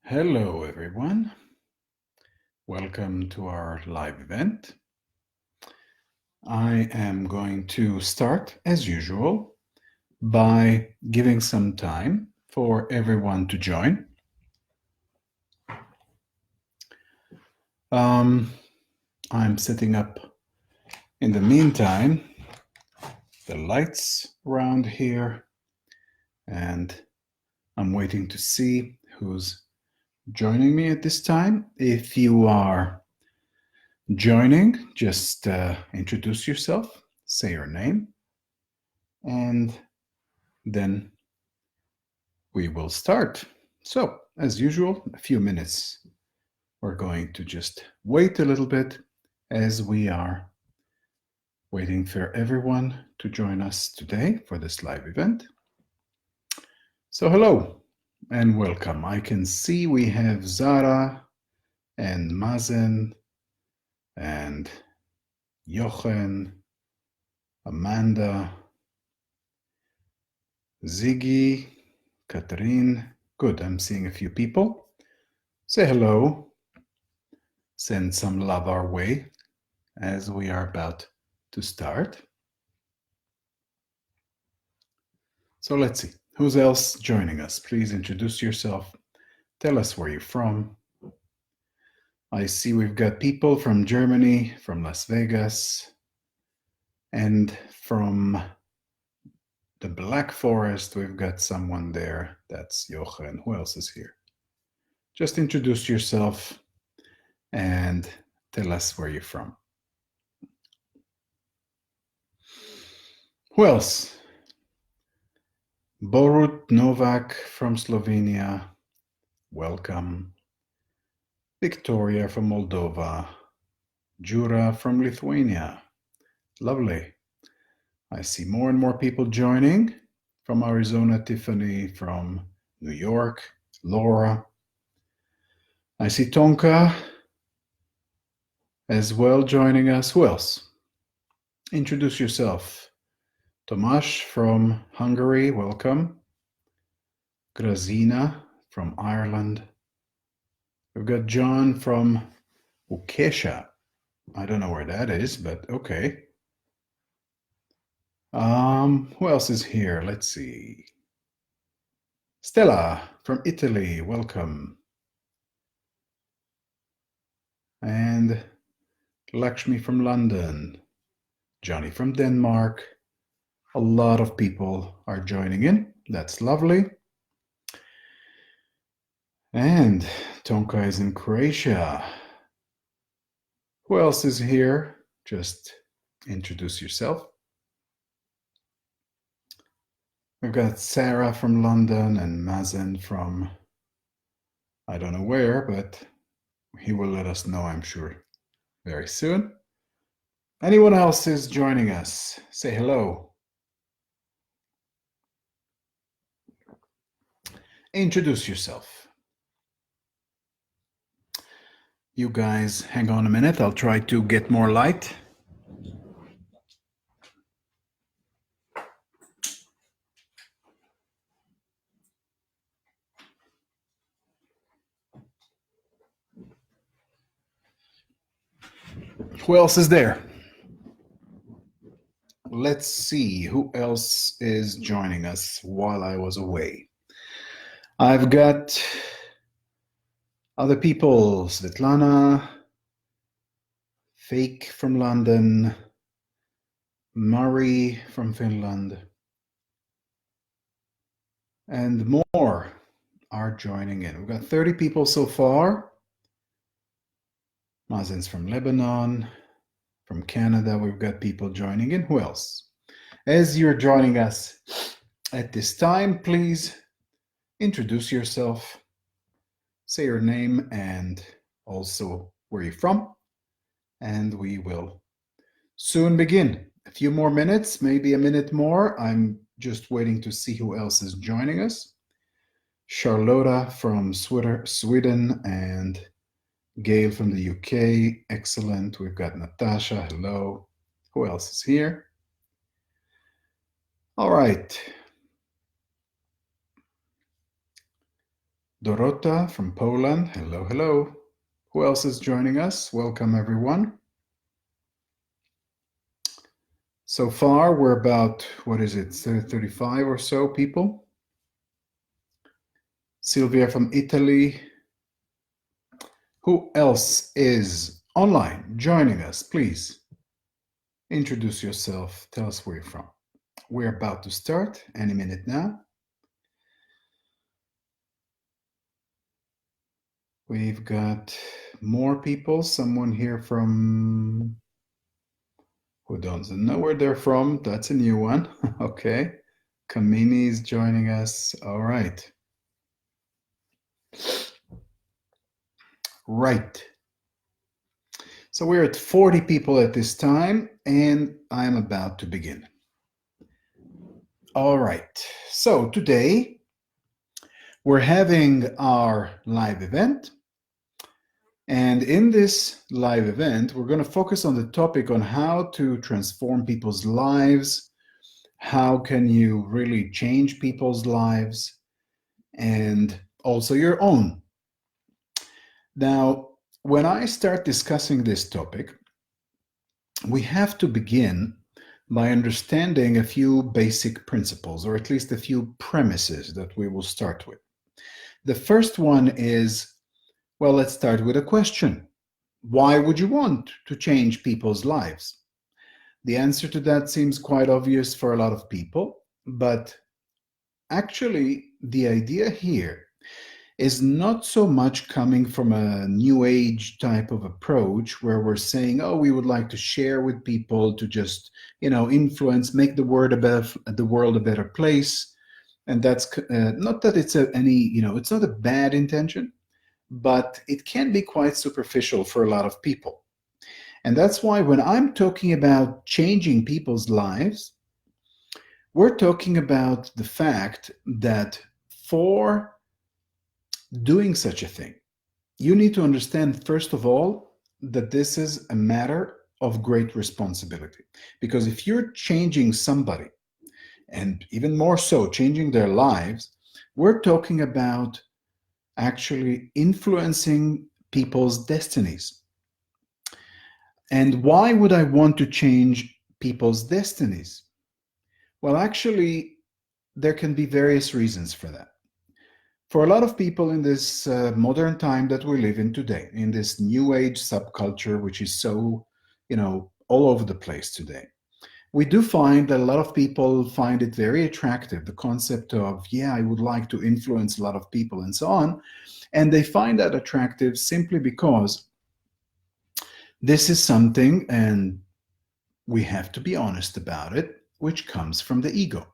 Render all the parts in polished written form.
Hello, everyone. Welcome to our live event. I am going to start, as usual, by giving some time for everyone to join. I'm setting up, in the meantime, the lights around here, and I'm waiting to see who's joining me at this time. If you are joining, just introduce yourself, say your name, and then we will start. So, as usual, a few minutes. We're going to just wait a little bit as we are waiting for everyone to join us today for this live event. So, hello and welcome. I can see we have Zara and Mazen and Jochen, Amanda, Ziggy, Catherine. Good, I'm seeing a few people. Say hello. Send some love our way as we are about to start. So let's see, who's else joining us? Please introduce yourself. Tell us where you're from. I see we've got people from Germany, from Las Vegas, and from the Black Forest. We've got someone there. That's Jochen. Who else is here? Just introduce yourself and tell us where you're from. Who else? Borut Novak from Slovenia. Welcome. Victoria from Moldova. Jura from Lithuania. Lovely. I see more and more people joining. From Arizona, Tiffany. From New York, Laura. I see Tonka as well joining us. Who else? Introduce yourself. Tomasz from Hungary, welcome. Grazina from Ireland. We've got John from Ukesha. I don't know where that is, but okay. Who else is here? Let's see. Stella from Italy, welcome. And Lakshmi from London. Johnny from Denmark. A lot of people are joining in. That's lovely. And Tonka is in Croatia. Who else is here? Just introduce yourself. We've got Sarah from London and Mazen from, I don't know where, but he will let us know, I'm sure, very soon. Anyone else is joining us? Say hello. Introduce yourself. You guys hang on a minute. I'll try to get more light. Who else is there? Let's see who else is joining us while I was away. I've got other people, Svetlana, Fake from London, Murray from Finland, and more are joining in. We've got 30 people so far. Mazen's from Lebanon. From Canada, we've got people joining in. Who else? As you're joining us at this time, please introduce yourself, say your name and also where you're from, and we will soon begin. A few more minutes, maybe a minute more. I'm just waiting to see who else is joining us. Charlotta from Sweden and Gail from the UK. Excellent. We've got Natasha. Hello. Who else is here? All right. Dorota from Poland. Hello, hello. Who else is joining us? Welcome, everyone. So far, we're about, 35 or so people. Sylvia from Italy. Who else is online joining us? Please introduce yourself. Tell us where you're from. We're about to start any minute now. We've got more people. Someone here from who doesn't know where they're from. That's a new one. Okay. Kamini is joining us. All right. Right. So we're at 40 people at this time, and I'm about to begin. All right. So today we're having our live event. And in this live event, we're going to focus on the topic on how to transform people's lives. How can you really change people's lives and also your own? Now, when I start discussing this topic, we have to begin by understanding a few basic principles, or at least a few premises that we will start with. The first one is, well, let's start with a question. Why would you want to change people's lives? The answer to that seems quite obvious for a lot of people, but actually, the idea here is not so much coming from a new age type of approach where we're saying, oh, we would like to share with people to just, influence, make the world a better place. And that's not that it's it's not a bad intention, but it can be quite superficial for a lot of people. And that's why when I'm talking about changing people's lives, we're talking about the fact that for doing such a thing, you need to understand, first of all, that this is a matter of great responsibility. Because if you're changing somebody, and even more so, changing their lives, we're talking about actually influencing people's destinies. And why would I want to change people's destinies? Well, actually, there can be various reasons for that. For a lot of people in this modern time that we live in today, in this new age subculture, which is so, all over the place today, we do find that a lot of people find it very attractive, the concept of, I would like to influence a lot of people and so on. And they find that attractive simply because this is something, and we have to be honest about it, which comes from the ego.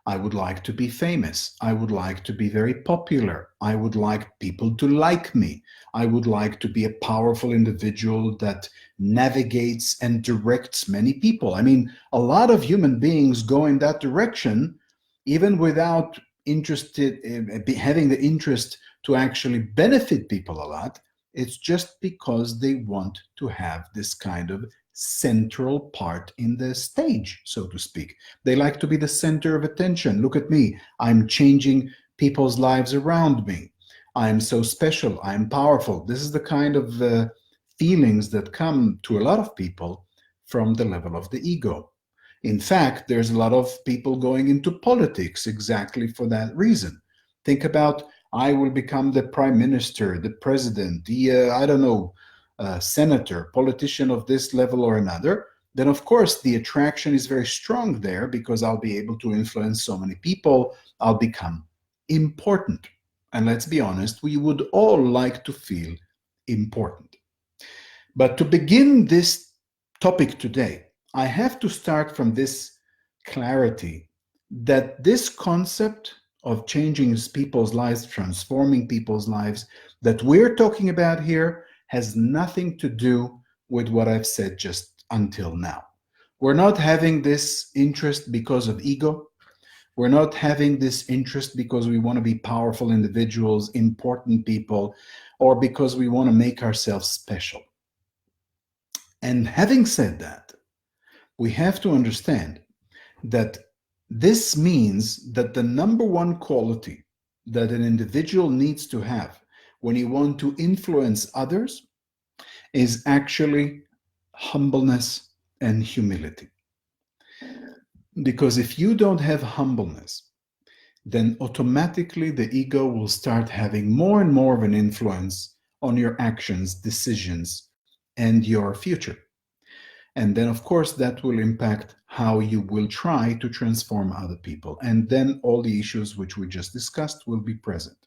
I would like to be famous. I would like to be very popular. I would like people to like me. I would like to be a powerful individual that navigates and directs many people. I mean, a lot of human beings go in that direction, even without having the interest to actually benefit people a lot. It's just because they want to have this kind of central part in the stage, so to speak. They like to be the center of attention. Look at me. I'm changing people's lives around me. I'm so special. I'm powerful. This is the kind of feelings that come to a lot of people from the level of the ego. In fact, there's a lot of people going into politics exactly for that reason. Think about, I will become the prime minister, the president, senator, politician of this level or another. Then of course the attraction is very strong there because I'll be able to influence so many people. I'll become important. And let's be honest, we would all like to feel important. But to begin this topic today, I have to start from this clarity that this concept of changing people's lives, transforming people's lives that we're talking about here has nothing to do with what I've said just until now. We're not having this interest because of ego. We're not having this interest because we want to be powerful individuals, important people, or because we want to make ourselves special. And having said that, we have to understand that this means that the number one quality that an individual needs to have when you want to influence others is actually humbleness and humility. Because if you don't have humbleness, then automatically the ego will start having more and more of an influence on your actions, decisions, and your future. And then, of course, that will impact how you will try to transform other people. And then all the issues which we just discussed will be present.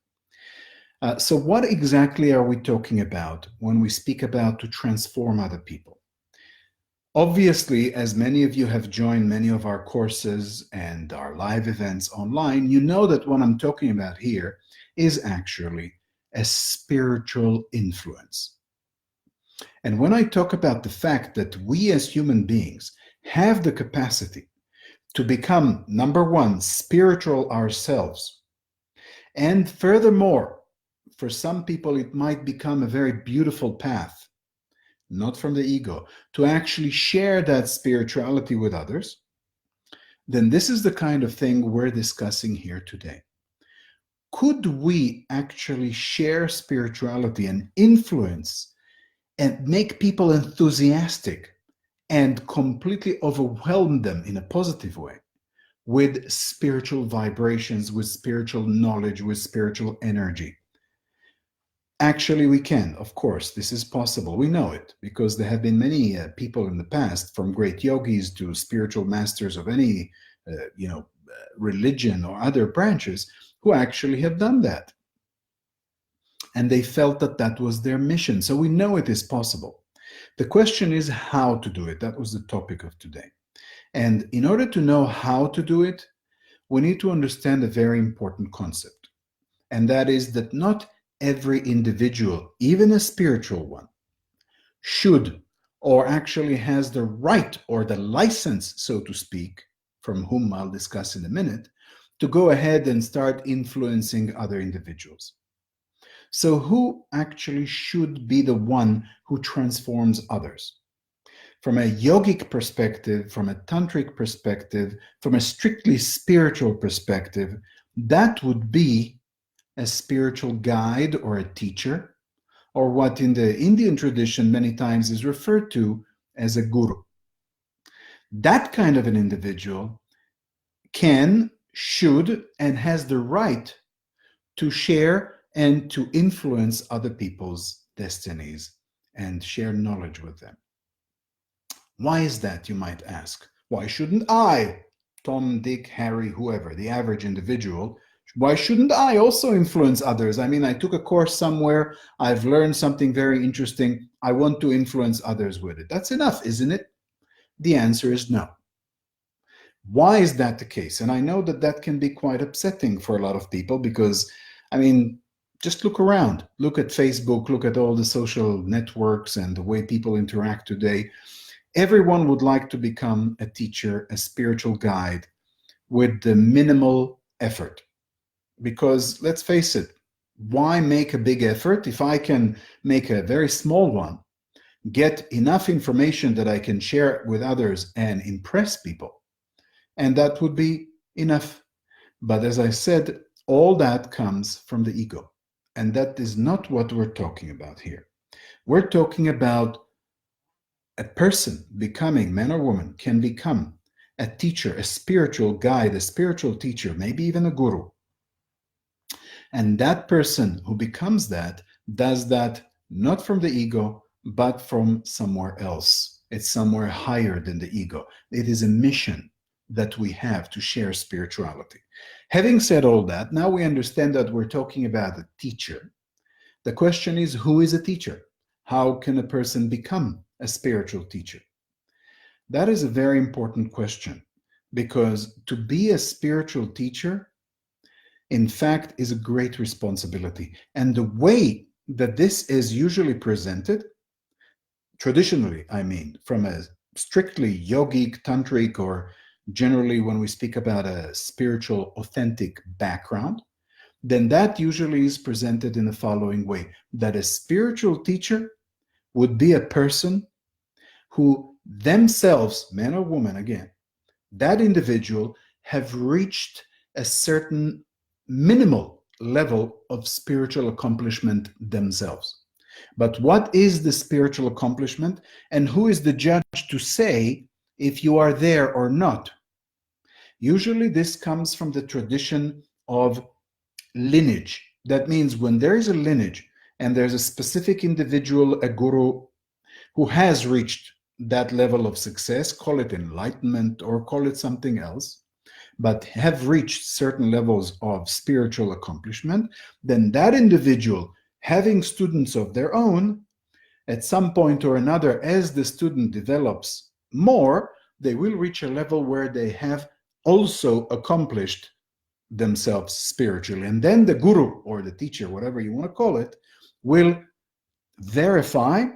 So what exactly are we talking about when we speak about to transform other people? Obviously, as many of you have joined many of our courses and our live events online, you know that what I'm talking about here is actually a spiritual influence. And when I talk about the fact that we as human beings have the capacity to become, number one, spiritual ourselves, and furthermore, for some people, it might become a very beautiful path, not from the ego, to actually share that spirituality with others, then this is the kind of thing we're discussing here today. Could we actually share spirituality and influence and make people enthusiastic and completely overwhelm them in a positive way with spiritual vibrations, with spiritual knowledge, with spiritual energy? Actually, we can. Of course, this is possible. We know it because there have been many people in the past, from great yogis to spiritual masters of any, religion or other branches, who actually have done that. And they felt that that was their mission. So we know it is possible. The question is how to do it. That was the topic of today. And in order to know how to do it, we need to understand a very important concept. And that is that not every individual, even a spiritual one, should or actually has the right or the license, so to speak, from whom I'll discuss in a minute, to go ahead and start influencing other individuals. So who actually should be the one who transforms others? From a yogic perspective, from a tantric perspective, from a strictly spiritual perspective, that would be a spiritual guide or a teacher, or what in the Indian tradition many times is referred to as a guru. That kind of an individual can, should, and has the right to share and to influence other people's destinies and share knowledge with them. Why is that, you might ask? Why shouldn't I, Tom, Dick, Harry, whoever, the average individual, why shouldn't I also influence others? I mean, I took a course somewhere, I've learned something very interesting, I want to influence others with it. That's enough, isn't it? The answer is no. Why is that the case? And I know that that can be quite upsetting for a lot of people because, I mean, just look around. Look at Facebook, look at all the social networks and the way people interact today. Everyone would like to become a teacher, a spiritual guide with the minimal effort. Because let's face it, why make a big effort if I can make a very small one, get enough information that I can share with others and impress people? And that would be enough. But as I said, all that comes from the ego. And that is not what we're talking about here. We're talking about a person becoming, man or woman, can become a teacher, a spiritual guide, a spiritual teacher, maybe even a guru. And that person who becomes that does that not from the ego, but from somewhere else. It's somewhere higher than the ego. It is a mission that we have to share spirituality. Having said all that, now we understand that we're talking about a teacher. The question is, who is a teacher? How can a person become a spiritual teacher? That is a very important question, because to be a spiritual teacher, in fact, is a great responsibility. And the way that this is usually presented, traditionally, I mean, from a strictly yogic, tantric, or generally when we speak about a spiritual, authentic background, then that usually is presented in the following way, that a spiritual teacher would be a person who themselves, man or woman again, that individual have reached a certain minimal level of spiritual accomplishment themselves. But what is the spiritual accomplishment, and who is the judge to say if you are there or not? Usually this comes from the tradition of lineage. That means when there is a lineage and there's a specific individual, a guru, who has reached that level of success, call it enlightenment or call it something else, but have reached certain levels of spiritual accomplishment, then that individual, having students of their own, at some point or another, as the student develops more, they will reach a level where they have also accomplished themselves spiritually. And then the guru or the teacher, whatever you want to call it, will verify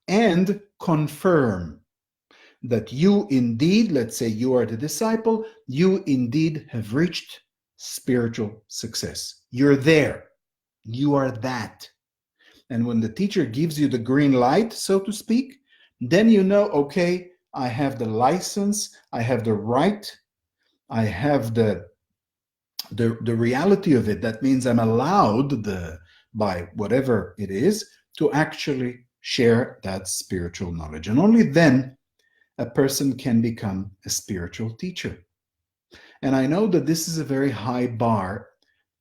and confirm that you indeed, let's say you are the disciple, you indeed have reached spiritual success. You're there. You are that. And when the teacher gives you the green light, so to speak, then you know, okay, I have the license, I have the right, I have the reality of it. That means I'm allowed, by whatever it is, to actually share that spiritual knowledge. And only then a person can become a spiritual teacher. And I know that this is a very high bar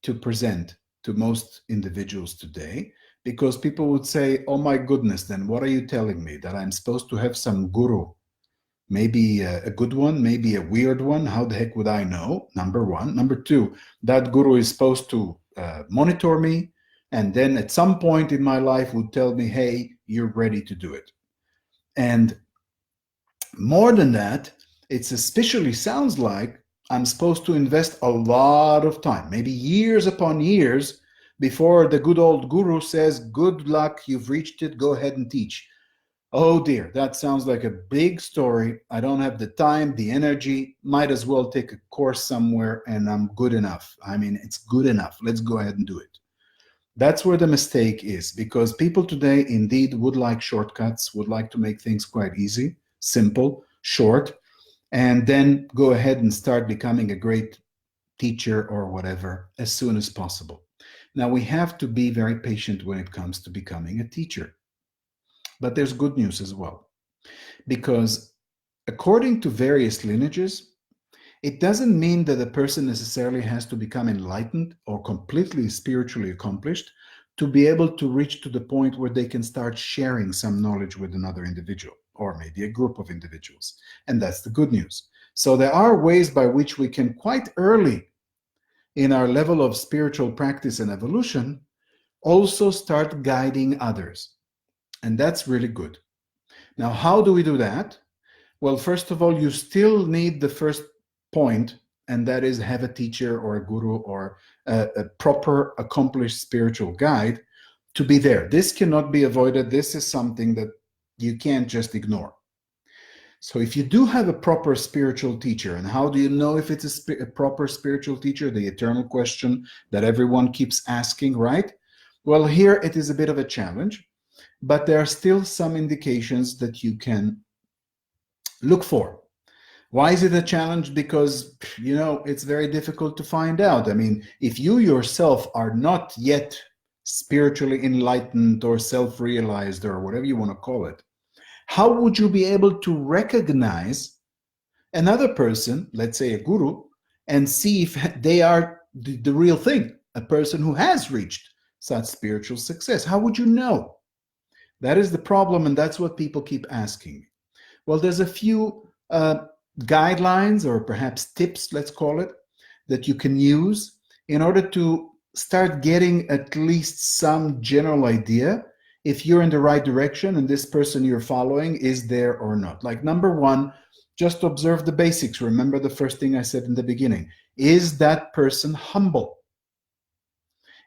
to present to most individuals today, because people would say, oh my goodness, then what are you telling me? That I'm supposed to have some guru? Maybe a good one, maybe a weird one. How the heck would I know? Number one. Number two, that guru is supposed to monitor me, and then at some point in my life would tell me, hey, you're ready to do it. And more than that, it especially sounds like I'm supposed to invest a lot of time, maybe years upon years, before the good old guru says, good luck, you've reached it, go ahead and teach. Oh dear, that sounds like a big story. I don't have the time, the energy, might as well take a course somewhere and I'm good enough. I mean, it's good enough. Let's go ahead and do it. That's where the mistake is, because people today indeed would like shortcuts, would like to make things quite easy, simple, short, and then go ahead and start becoming a great teacher or whatever as soon as possible. Now, we have to be very patient when it comes to becoming a teacher. But there's good news as well, because according to various lineages, it doesn't mean that a person necessarily has to become enlightened or completely spiritually accomplished to be able to reach to the point where they can start sharing some knowledge with another individual or maybe a group of individuals. And that's the good news. So there are ways by which we can quite early in our level of spiritual practice and evolution also start guiding others. And that's really good. Now, how do we do that? Well, first of all, you still need the first point, and that is have a teacher or a guru or a proper accomplished spiritual guide to be there. This cannot be avoided. This is something that you can't just ignore. So if you do have a proper spiritual teacher, and how do you know if it's a proper spiritual teacher? The eternal question that everyone keeps asking, right? Well, here it is a bit of a challenge, but there are still some indications that you can look for. Why is it a challenge? Because, it's very difficult to find out. I mean, if you yourself are not yet spiritually enlightened or self-realized or whatever you want to call it, how would you be able to recognize another person, let's say a guru, and see if they are the real thing, a person who has reached such spiritual success? How would you know? That is the problem, and that's what people keep asking. Well, there's a few guidelines or perhaps tips, let's call it, that you can use in order to start getting at least some general idea if you're in the right direction and this person you're following is there or not. Like, number one, just observe the basics. Remember the first thing I said in the beginning. Is that person humble?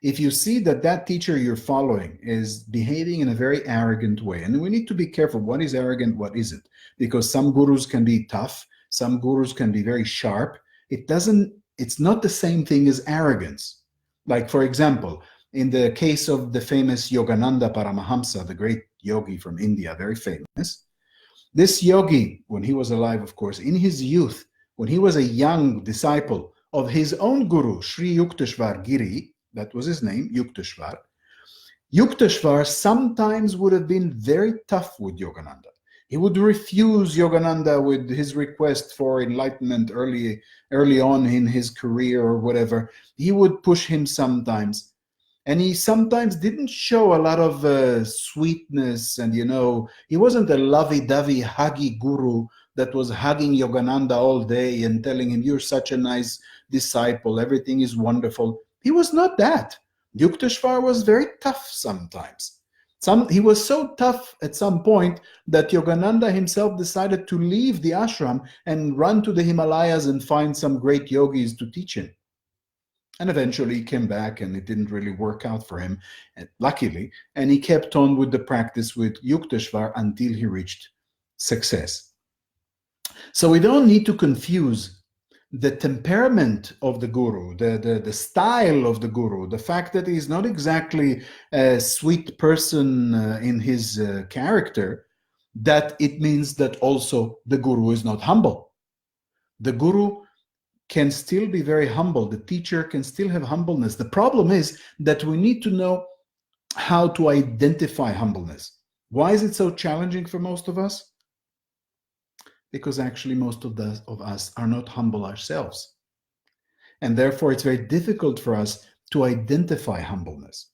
If you see that that teacher you're following is behaving in a very arrogant way, and we need to be careful, what is arrogant, what isn't, because some gurus can be tough, some gurus can be very sharp. It's not the same thing as arrogance. Like, for example, in the case of the famous Yogananda Paramahamsa, the great yogi from India, very famous, this yogi, when he was alive, of course, in his youth, when he was a young disciple of his own guru, Sri Yukteswar Giri, that was his name, Yukteswar. Yukteswar sometimes would have been very tough with Yogananda. He would refuse Yogananda with his request for enlightenment early on in his career or whatever. He would push him sometimes. And he sometimes didn't show a lot of sweetness. And, he wasn't a lovey-dovey, huggy guru that was hugging Yogananda all day and telling him, you're such a nice disciple, everything is wonderful. He was not that. Yukteswar was very tough sometimes. He was so tough at some point that Yogananda himself decided to leave the ashram and run to the Himalayas and find some great yogis to teach him. And eventually he came back and it didn't really work out for him, luckily. And he kept on with the practice with Yukteswar until he reached success. So we don't need to confuse the temperament of the guru, the style of the guru, the fact that he's not exactly a sweet person in his character, that it means that also the guru is not humble. The guru can still be very humble. The teacher can still have humbleness. The problem is that we need to know how to identify humbleness. Why is it so challenging for most of us? Because actually most of us are not humble ourselves. And therefore it's very difficult for us to identify humbleness.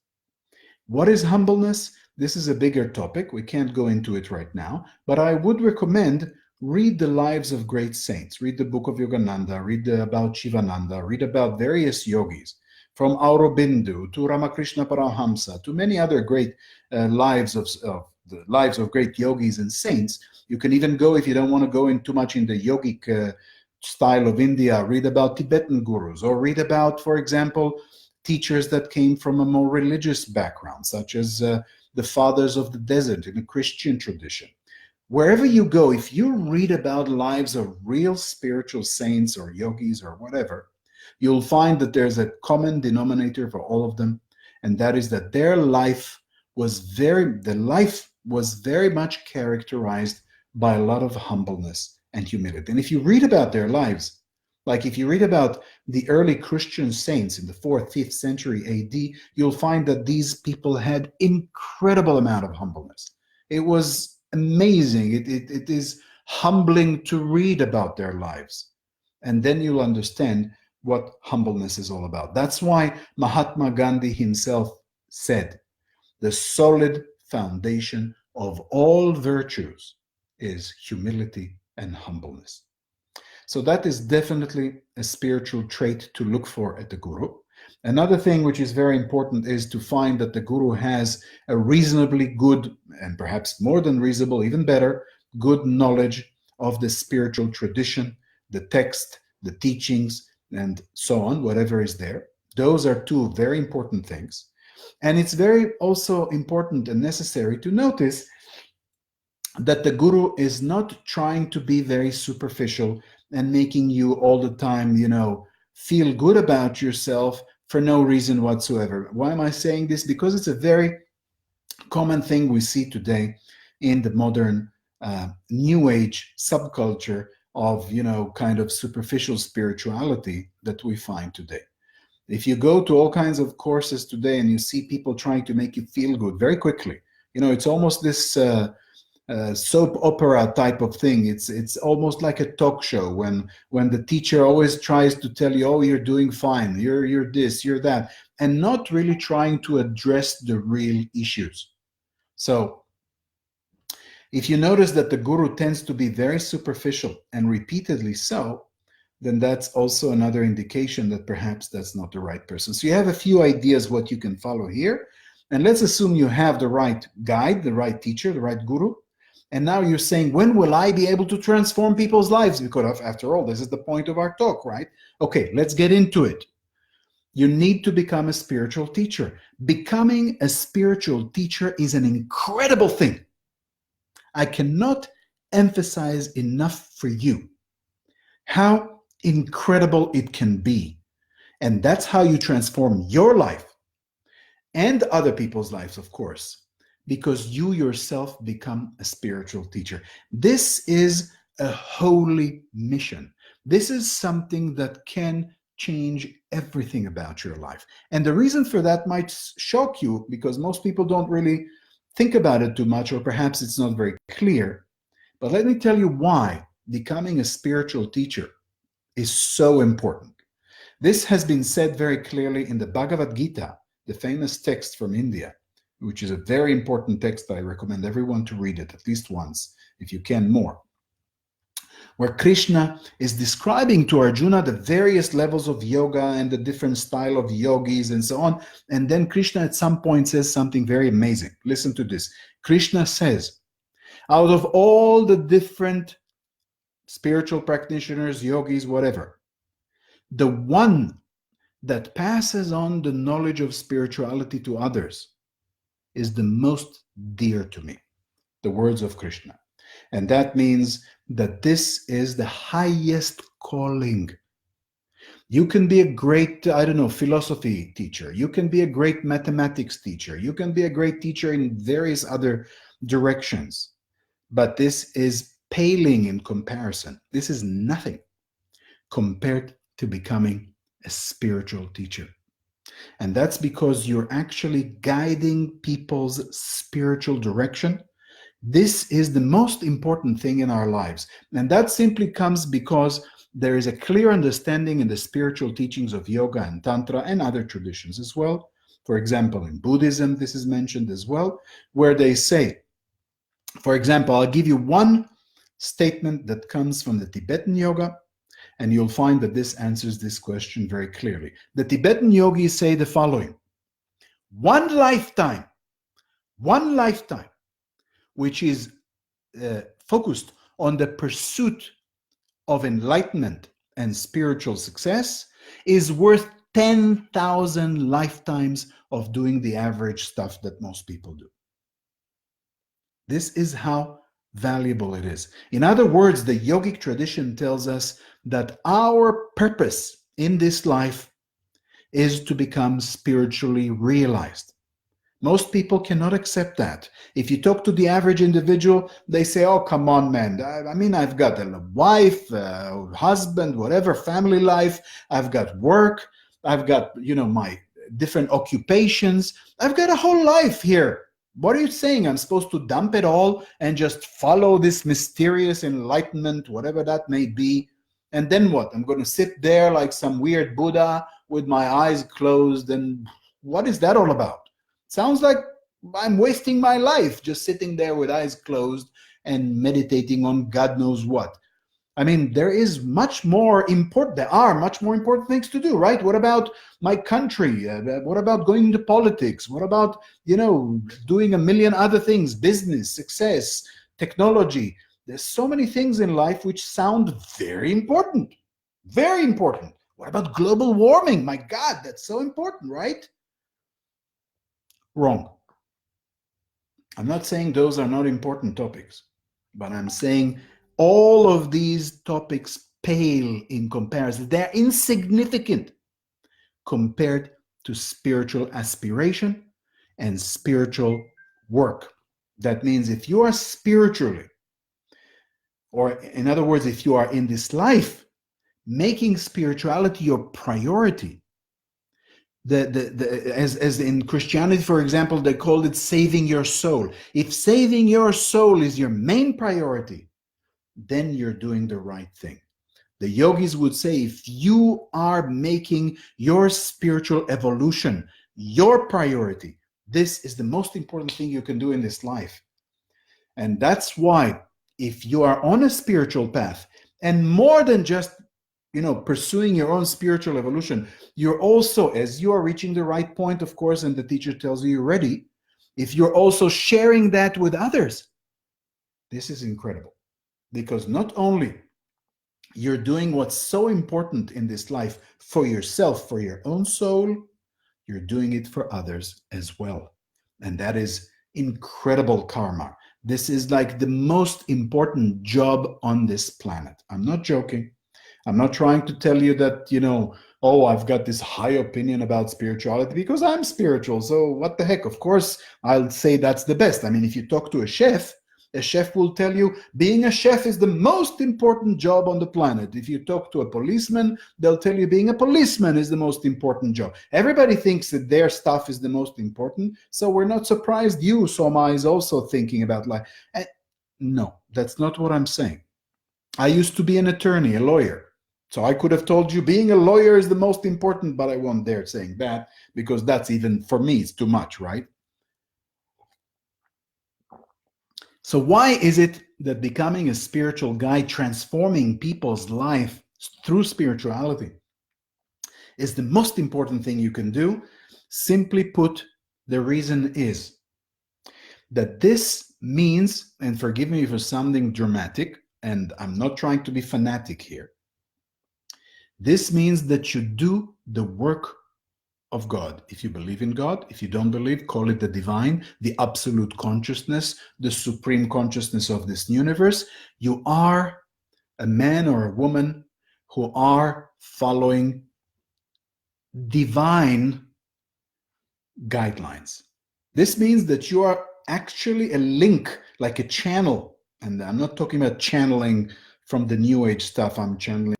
What is humbleness? This is a bigger topic. We can't go into it right now, but I would recommend read the lives of great saints. Read the book of Yogananda, read about Shivananda, read about various yogis, from Aurobindo to Ramakrishna Paramahamsa to many other great lives of great yogis and saints. You can even go, if you don't want to go in too much in the yogic style of India, read about Tibetan gurus, or read about, for example, teachers that came from a more religious background, such as the fathers of the desert in the Christian tradition. Wherever you go, if you read about lives of real spiritual saints or yogis or whatever, you'll find that there's a common denominator for all of them, and that is that their life was very much characterized by a lot of humbleness and humility. And if you read about their lives, like if you read about the early Christian saints in the 4th, 5th century AD, you'll find that these people had incredible amount of humbleness. It was amazing. It is humbling to read about their lives. And then you'll understand what humbleness is all about. That's why Mahatma Gandhi himself said, the solid foundation of all virtues is humility and humbleness. So that is definitely a spiritual trait to look for at the guru. Another thing which is very important is to find that the guru has a reasonably good, and perhaps more than reasonable, even better, good knowledge of the spiritual tradition, the text, the teachings, and so on, whatever is there. Those are two very important things. And it's very also important and necessary to notice that the guru is not trying to be very superficial and making you all the time, feel good about yourself for no reason whatsoever. Why am I saying this? Because it's a very common thing we see today in the modern New Age subculture of, kind of superficial spirituality that we find today. If you go to all kinds of courses today and you see people trying to make you feel good very quickly, it's almost this soap opera type of thing. It's almost like a talk show when the teacher always tries to tell you, oh, you're doing fine, you're this, you're that, and not really trying to address the real issues. So if you notice that the guru tends to be very superficial and repeatedly so, then that's also another indication that perhaps that's not the right person. So you have a few ideas what you can follow here. And let's assume you have the right guide, the right teacher, the right guru. And now you're saying, when will I be able to transform people's lives? Because after all, this is the point of our talk, right? Okay, let's get into it. You need to become a spiritual teacher. Becoming a spiritual teacher is an incredible thing. I cannot emphasize enough for you how incredible it can be. And that's how you transform your life and other people's lives, of course, because you yourself become a spiritual teacher. This is a holy mission. This is something that can change everything about your life. And the reason for that might shock you, because most people don't really think about it too much, or perhaps it's not very clear. But let me tell you why becoming a spiritual teacher is so important. This has been said very clearly in the Bhagavad Gita, the famous text from India, which is a very important text that I recommend everyone to read it at least once, if you can more, where Krishna is describing to Arjuna the various levels of yoga and the different style of yogis and so on. And then Krishna at some point says something very amazing. Listen to this. Krishna says, out of all the different spiritual practitioners, yogis, whatever, the one that passes on the knowledge of spirituality to others is the most dear to me. The words of Krishna. And that means that this is the highest calling. You can be a great, philosophy teacher. You can be a great mathematics teacher. You can be a great teacher in various other directions. But this is paling in comparison. This is nothing compared to becoming a spiritual teacher. And that's because you're actually guiding people's spiritual direction. This is the most important thing in our lives. And that simply comes because there is a clear understanding in the spiritual teachings of yoga and tantra and other traditions as well. For example, in Buddhism, this is mentioned as well, where they say, for example, I'll give you one statement that comes from the Tibetan yoga, and you'll find that this answers this question very clearly. The Tibetan yogis say the following: one lifetime, which is focused on the pursuit of enlightenment and spiritual success, is worth 10,000 lifetimes of doing the average stuff that most people do. This is how valuable it is. In other words, the yogic tradition tells us that our purpose in this life is to become spiritually realized. Most people cannot accept that. If you talk to the average individual, they say, oh, come on, man. I mean, I've got a wife, husband, whatever, family life. I've got work. I've got, my different occupations. I've got a whole life here. What are you saying? I'm supposed to dump it all and just follow this mysterious enlightenment, whatever that may be. And then what? I'm going to sit there like some weird Buddha with my eyes closed. And what is that all about? Sounds like I'm wasting my life just sitting there with eyes closed and meditating on God knows what. I mean, there are much more important things to do, right? What about my country? What about going into politics? What about, doing a million other things, business, success, technology? There's so many things in life which sound very important, very important. What about global warming? My God, that's so important, right? Wrong. I'm not saying those are not important topics, but I'm saying all of these topics pale in comparison. They're insignificant compared to spiritual aspiration and spiritual work. That means if you are spiritually, or in other words, if you are in this life, making spirituality your priority, as in Christianity, for example, they call it saving your soul. If saving your soul is your main priority, then you're doing the right thing. The yogis would say, if you are making your spiritual evolution your priority, this is the most important thing you can do in this life. And that's why if you are on a spiritual path, and more than just pursuing your own spiritual evolution, you're also, as you are reaching the right point, of course, and the teacher tells you you're ready, if you're also sharing that with others, this is incredible. Because not only you're doing what's so important in this life for yourself, for your own soul, you're doing it for others as well. And that is incredible karma. This is like the most important job on this planet. I'm not joking. I'm not trying to tell you that, I've got this high opinion about spirituality because I'm spiritual. So what the heck? Of course, I'll say that's the best. I mean, if you talk to a chef A chef will tell you being a chef is the most important job on the planet. If you talk to a policeman, they'll tell you being a policeman is the most important job. Everybody thinks that their stuff is the most important, so we're not surprised you, Soma, is also thinking about life. No, that's not what I'm saying. I used to be an attorney, a lawyer. So I could have told you being a lawyer is the most important, but I won't dare saying that because that's even, for me, it's too much, right? So why is it that becoming a spiritual guide, transforming people's life through spirituality, is the most important thing you can do? Simply put, the reason is that this means, and forgive me for sounding dramatic, and I'm not trying to be fanatic here, this means that you do the work of God. If you believe in God, if you don't believe, call it the divine, the absolute consciousness, the supreme consciousness of this universe. You are a man or a woman who are following divine guidelines. This means that you are actually a link, like a channel. And I'm not talking about channeling from the New Age stuff. I'm channeling,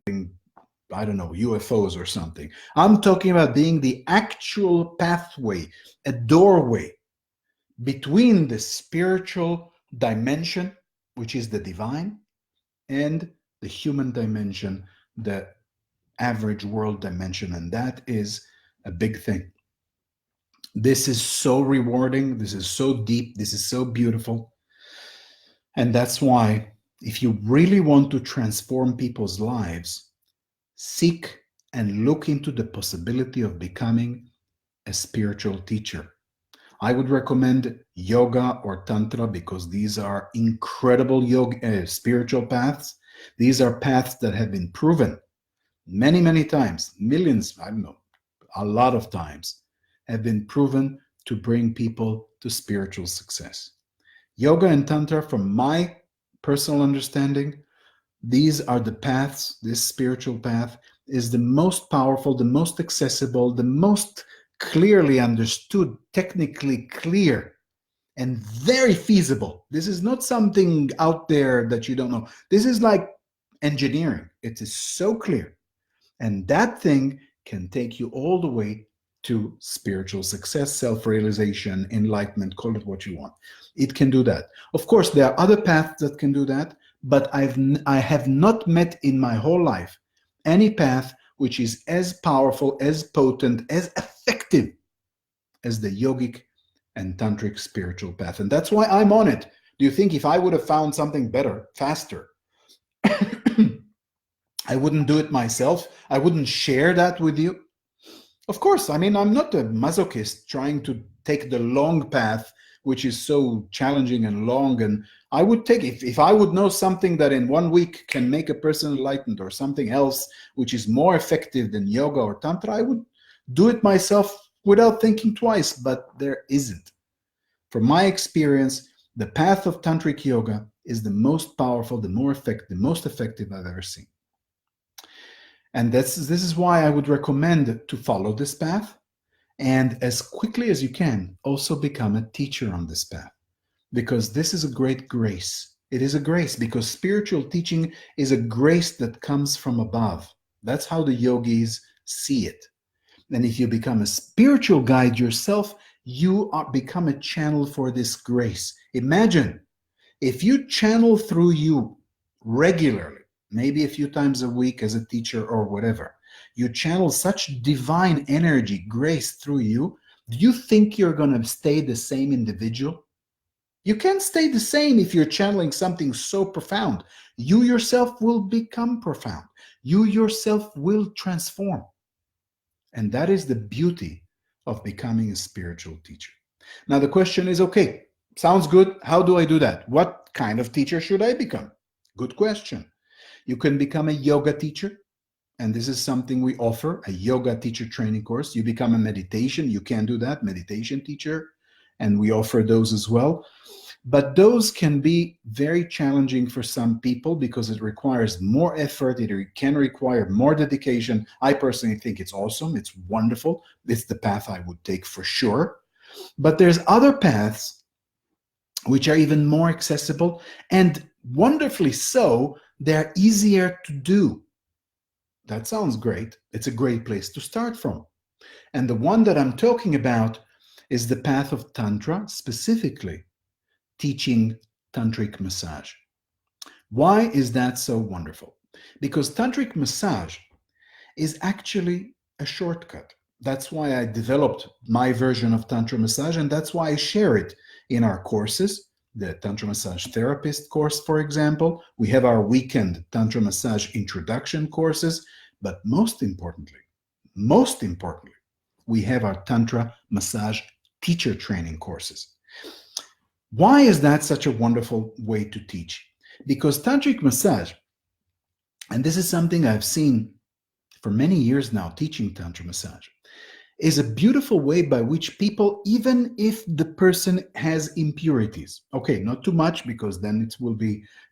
I don't know, UFOs or something. I'm talking about being the actual pathway, a doorway between the spiritual dimension, which is the divine, and the human dimension, the average world dimension. And that is a big thing. This is so rewarding. This is so deep. This is so beautiful. And that's why, if you really want to transform people's lives, seek and look into the possibility of becoming a spiritual teacher. I would recommend yoga or tantra because these are incredible spiritual paths. These are paths that have been proven many, many times, millions, I don't know, a lot of times, have been proven to bring people to spiritual success. Yoga and tantra, from my personal understanding, these are the paths. This spiritual path is the most powerful, the most accessible, the most clearly understood, technically clear, and very feasible. This is not something out there that you don't know. This is like engineering. It is so clear. And that thing can take you all the way to spiritual success, self-realization, enlightenment, call it what you want. It can do that. Of course, there are other paths that can do that, but I have not met in my whole life any path which is as powerful, as potent, as effective as the yogic and tantric spiritual path. And that's why I'm on it. Do you think if I would have found something better, faster, I wouldn't do it myself? I wouldn't share that with you? Of course, I mean, I'm not a masochist trying to take the long path, which is so challenging and long. And I would take, if I would know something that in 1 week can make a person enlightened, or something else which is more effective than yoga or tantra, I would do it myself without thinking twice, but there isn't. From my experience, the path of tantric yoga is the most powerful, the most effective I've ever seen. And this is why I would recommend to follow this path, and as quickly as you can, also become a teacher on this path, because this is a great grace. It is a grace because spiritual teaching is a grace that comes from above. That's how the yogis see it. And if you become a spiritual guide yourself, you become a channel for this grace. Imagine if you channel through you regularly, maybe a few times a week as a teacher or whatever, you channel such divine energy, grace through you. Do you think you're going to stay the same individual? You can't stay the same if you're channeling something so profound. You yourself will become profound. You yourself will transform. And that is the beauty of becoming a spiritual teacher. Now the question is, okay, sounds good. How do I do that? What kind of teacher should I become? Good question. You can become a yoga teacher. And this is something we offer, a yoga teacher training course. You become a meditation. You can do that, meditation teacher. And we offer those as well. But those can be very challenging for some people because it requires more effort. It can require more dedication. I personally think it's awesome. It's wonderful. It's the path I would take for sure. But there's other paths which are even more accessible, and wonderfully so, they're easier to do. That sounds great. It's a great place to start from. And the one that I'm talking about is the path of Tantra, specifically teaching Tantric massage. Why is that so wonderful? Because Tantric massage is actually a shortcut. That's why I developed my version of Tantra massage, and that's why I share it in our courses. The Tantra Massage Therapist course, for example. We have our weekend Tantra Massage introduction courses, but most importantly, we have our Tantra Massage Teacher Training courses. Why is that such a wonderful way to teach? Because Tantric massage, and this is something I've seen for many years now teaching Tantra massage, is a beautiful way by which people, even if the person has impurities, okay, not too much because then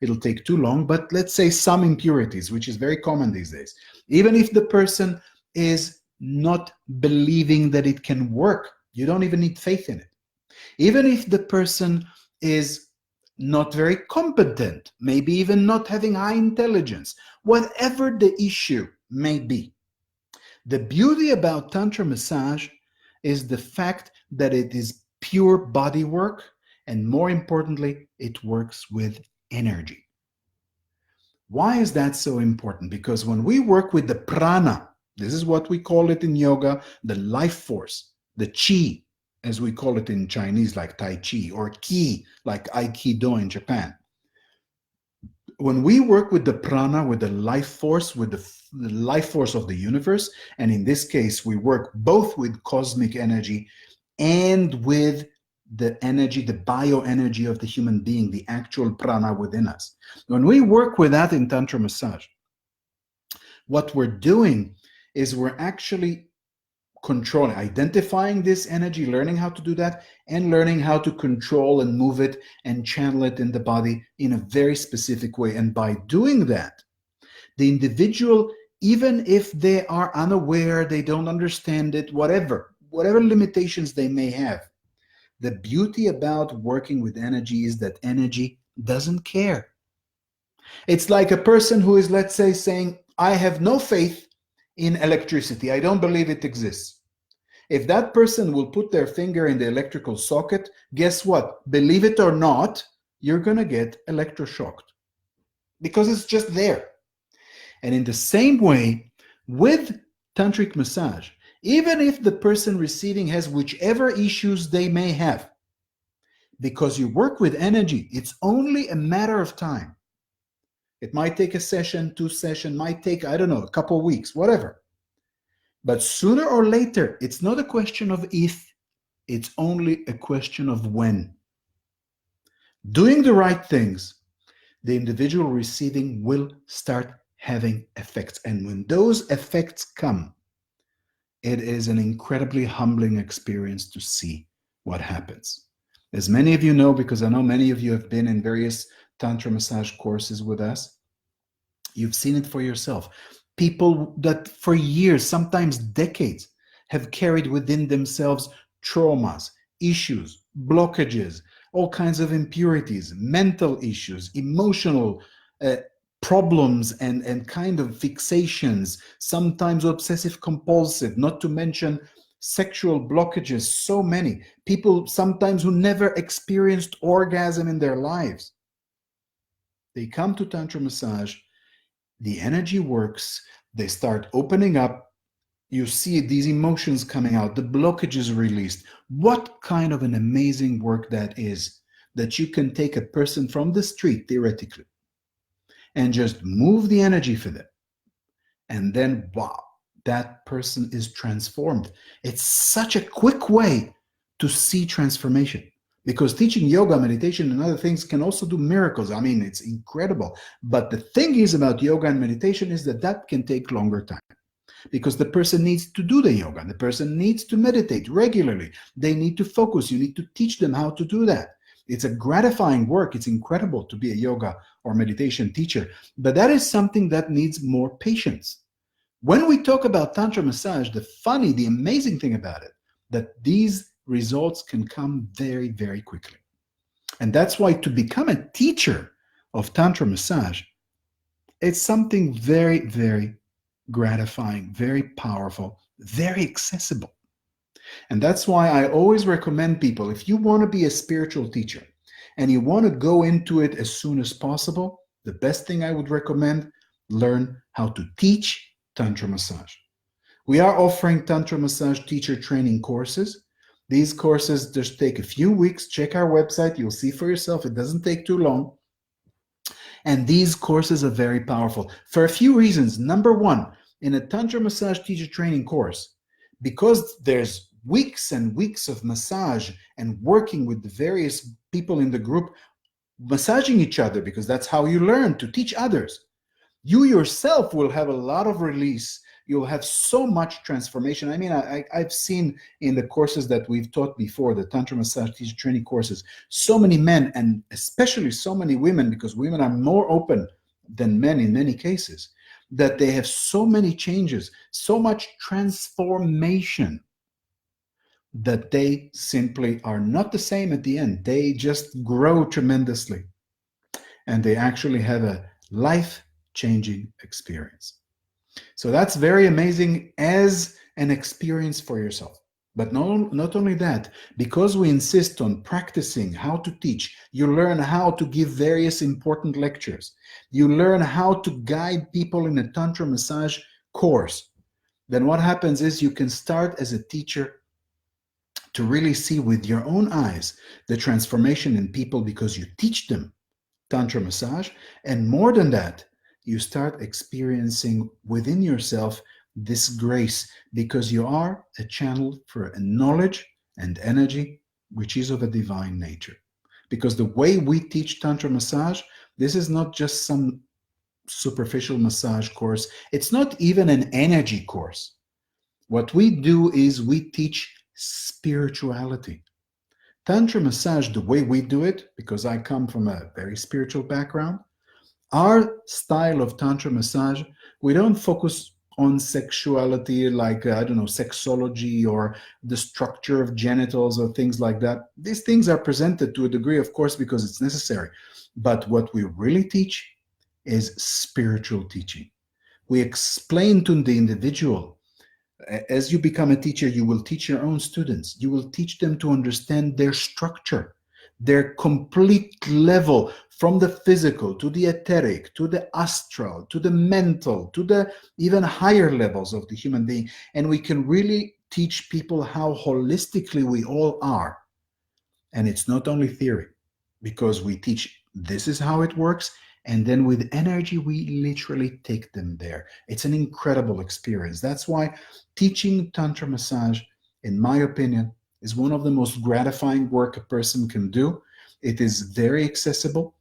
it'll take too long, but let's say some impurities, which is very common these days, even if the person is not believing that it can work, you don't even need faith in it. Even if the person is not very competent, maybe even not having high intelligence, whatever the issue may be, the beauty about Tantra massage is the fact that it is pure body work, and more importantly, it works with energy. Why is that so important? Because when we work with the prana, this is what we call it in yoga, the life force, the chi, as we call it in Chinese, like Tai Chi, or ki, like Aikido in Japan. When we work with the prana, with the life force, with the life force of the universe, and in this case, we work both with cosmic energy and with the energy, the bioenergy of the human being, the actual prana within us. When we work with that in Tantra massage, what we're doing is we're actually controlling, identifying this energy, learning how to do that, and learning how to control and move it and channel it in the body in a very specific way. And by doing that, the individual, even if they are unaware, they don't understand it, whatever limitations they may have, the beauty about working with energy is that energy doesn't care. It's like a person who is, let's say, saying, I have no faith in electricity. I don't believe it exists. If that person will put their finger in the electrical socket, guess what? Believe it or not, you're going to get electroshocked because it's just there. And in the same way, with Tantric massage, even if the person receiving has whichever issues they may have, because you work with energy, it's only a matter of time. It might take a session, 2 sessions, might take, I don't know, a couple of weeks, whatever. But sooner or later, it's not a question of if, it's only a question of when. Doing the right things, the individual receiving will start having effects. And when those effects come, it is an incredibly humbling experience to see what happens. As many of you know, because I know many of you have been in various Tantra massage courses with us, you've seen it for yourself. People that for years, sometimes decades, have carried within themselves traumas, issues, blockages, all kinds of impurities, mental issues, emotional problems, and kind of fixations, sometimes obsessive compulsive, not to mention sexual blockages, so many. People sometimes who never experienced orgasm in their lives. They come to Tantra massage, the energy works, they start opening up, you see these emotions coming out, the blockage is released. What kind of an amazing work that is, that you can take a person from the street, theoretically, and just move the energy for them. And then, wow, that person is transformed. It's such a quick way to see transformation. Because teaching yoga, meditation, and other things can also do miracles. I mean, it's incredible. But the thing is about yoga and meditation is that can take longer time. Because the person needs to do the yoga. The person needs to meditate regularly. They need to focus. You need to teach them how to do that. It's a gratifying work. It's incredible to be a yoga or meditation teacher. But that is something that needs more patience. When we talk about Tantra massage, the amazing thing about it, that these results can come very, very quickly. And that's why to become a teacher of Tantra massage, it's something very, very gratifying, very powerful, very accessible. And that's why I always recommend people, if you want to be a spiritual teacher and you want to go into it as soon as possible, the best thing I would recommend, learn how to teach Tantra massage. We are offering Tantra Massage Teacher Training courses. These courses just take a few weeks. Check our website. You'll see for yourself. It doesn't take too long. And these courses are very powerful for a few reasons. Number one, in a Tantra Massage Teacher Training course, because there's weeks and weeks of massage and working with the various people in the group, massaging each other, because that's how you learn to teach others. You yourself will have a lot of release. You'll have so much transformation. I mean, I've seen in the courses that we've taught before, the Tantra Massage Teacher Training courses, so many men and especially so many women, because women are more open than men in many cases, that they have so many changes, so much transformation, that they simply are not the same at the end. They just grow tremendously. And they actually have a life-changing experience. So that's very amazing as an experience for yourself. But not only that, because we insist on practicing how to teach, you learn how to give various important lectures. You learn how to guide people in a Tantra massage course. Then what happens is you can start as a teacher to really see with your own eyes the transformation in people because you teach them Tantra massage. And more than that, you start experiencing within yourself this grace because you are a channel for a knowledge and energy which is of a divine nature. Because the way we teach Tantra massage, this is not just some superficial massage course. It's not even an energy course. What we do is we teach spirituality. Tantra massage, the way we do it, because I come from a very spiritual background, our style of Tantra massage, we don't focus on sexuality like, I don't know, sexology or the structure of genitals or things like that. These things are presented to a degree, of course, because it's necessary. But what we really teach is spiritual teaching. We explain to the individual. As you become a teacher, you will teach your own students. You will teach them to understand their structure, their complete level, from the physical to the etheric, to the astral, to the mental, to the even higher levels of the human being. And we can really teach people how holistically we all are. And it's not only theory, because we teach this is how it works. And then with energy, we literally take them there. It's an incredible experience. That's why teaching Tantra massage, in my opinion, is one of the most gratifying work a person can do. It is very accessible.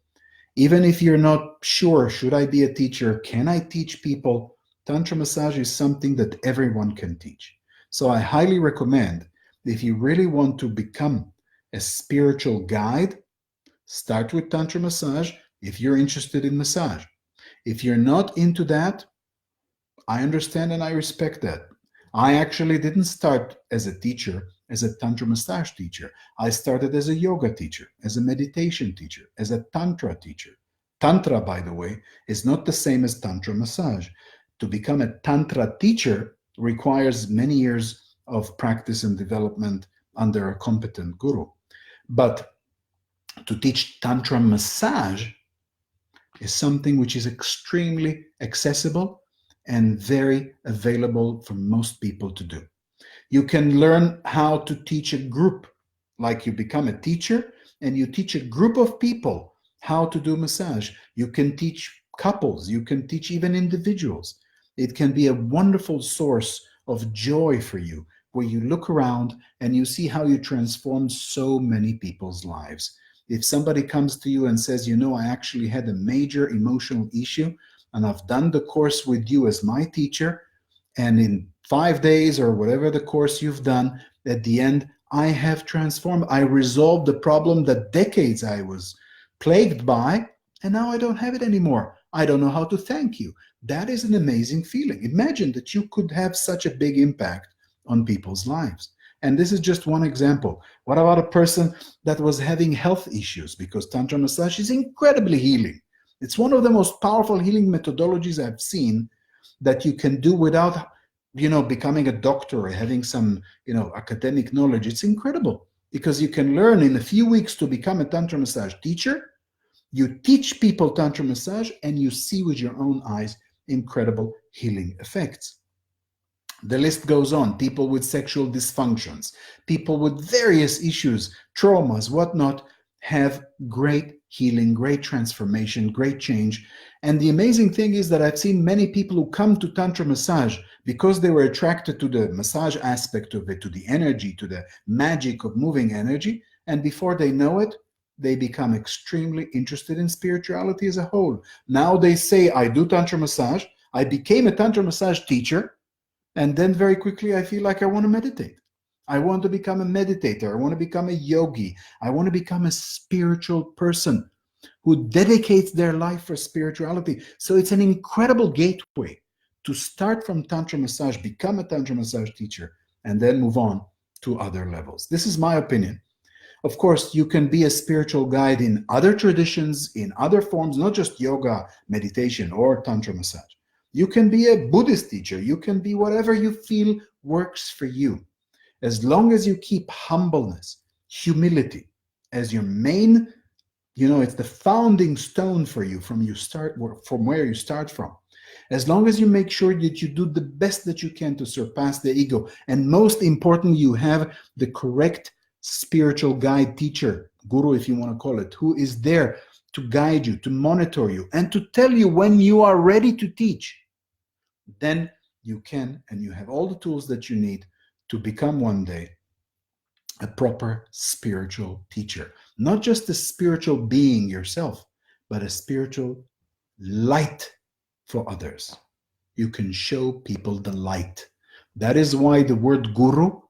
Even if you're not sure, should I be a teacher? Can I teach people? Tantra massage is something that everyone can teach. So I highly recommend, if you really want to become a spiritual guide, start with Tantra massage if you're interested in massage. If you're not into that, I understand and I respect that. I actually didn't start as a teacher, as a Tantra massage teacher. I started as a yoga teacher, as a meditation teacher, as a Tantra teacher. Tantra, by the way, is not the same as Tantra massage. To become a Tantra teacher requires many years of practice and development under a competent guru. But to teach Tantra massage is something which is extremely accessible and very available for most people to do. You can learn how to teach a group, like you become a teacher and you teach a group of people how to do massage. You can teach couples, you can teach even individuals. It can be a wonderful source of joy for you, where you look around and you see how you transform so many people's lives. If somebody comes to you and says, you know, I actually had a major emotional issue and I've done the course with you as my teacher, and in 5 days or whatever the course you've done, at the end, I have transformed. I resolved the problem that decades I was plagued by, and now I don't have it anymore. I don't know how to thank you. That is an amazing feeling. Imagine that you could have such a big impact on people's lives. And this is just one example. What about a person that was having health issues? Because Tantra massage is incredibly healing. It's one of the most powerful healing methodologies I've seen that you can do without, becoming a doctor or having some, academic knowledge. It's incredible because you can learn in a few weeks to become a Tantra massage teacher. You teach people Tantra massage and you see with your own eyes incredible healing effects. The list goes on. People with sexual dysfunctions, people with various issues, traumas, whatnot, have great healing, great transformation, great change. And the amazing thing is that I've seen many people who come to Tantra massage because they were attracted to the massage aspect of it, to the energy, to the magic of moving energy. And before they know it, they become extremely interested in spirituality as a whole. Now they say, I do Tantra massage, I became a Tantra massage teacher, and then very quickly I feel like I want to meditate. I want to become a meditator. I want to become a yogi. I want to become a spiritual person who dedicates their life for spirituality. So it's an incredible gateway to start from Tantra massage, become a Tantra massage teacher, and then move on to other levels. This is my opinion. Of course, you can be a spiritual guide in other traditions, in other forms, not just yoga, meditation, or Tantra massage. You can be a Buddhist teacher. You can be whatever you feel works for you. As long as you keep humbleness, humility as your main, it's the founding stone for you from where you start from. As long as you make sure that you do the best that you can to surpass the ego, and most important, you have the correct spiritual guide, teacher, guru, if you want to call it, who is there to guide you, to monitor you, and to tell you when you are ready to teach, then you can, and you have all the tools that you need to become one day a proper spiritual teacher. Not just a spiritual being yourself, but a spiritual light for others. You can show people the light. That is why the word guru